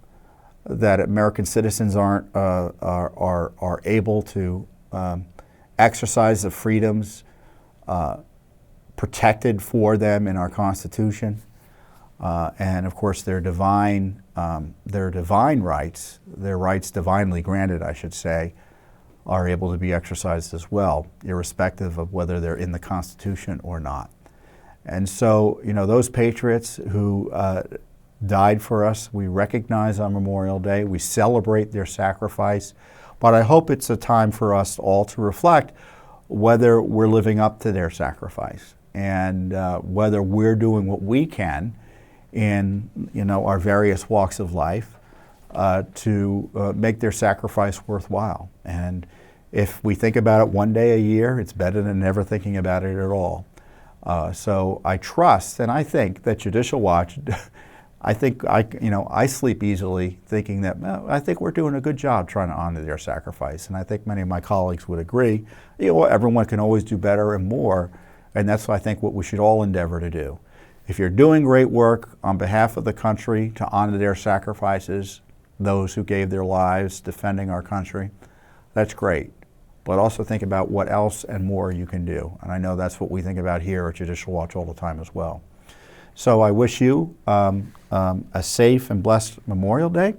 that American citizens are able to exercise the freedoms protected for them in our Constitution, and of course their divine rights, their rights divinely granted, I should say, are able to be exercised as well, irrespective of whether they're in the Constitution or not. And so, those patriots who died for us, we recognize on Memorial Day, we celebrate their sacrifice, but I hope it's a time for us all to reflect whether we're living up to their sacrifice and whether we're doing what we can in our various walks of life to make their sacrifice worthwhile. And if we think about it one day a year, it's better than never thinking about it at all. So I trust and I think that Judicial Watch, I sleep easily thinking that, well, I think we're doing a good job trying to honor their sacrifice. And I think many of my colleagues would agree. Everyone can always do better and more. And that's, I think, what we should all endeavor to do. If you're doing great work on behalf of the country to honor their sacrifices, those who gave their lives defending our country, that's great. But also think about what else and more you can do. And I know that's what we think about here at Judicial Watch all the time as well. So I wish you a safe and blessed Memorial Day,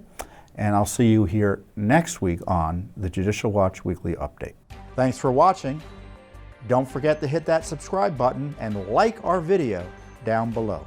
and I'll see you here next week on the Judicial Watch Weekly Update. Thanks for watching. Don't forget to hit that subscribe button and like our video down below.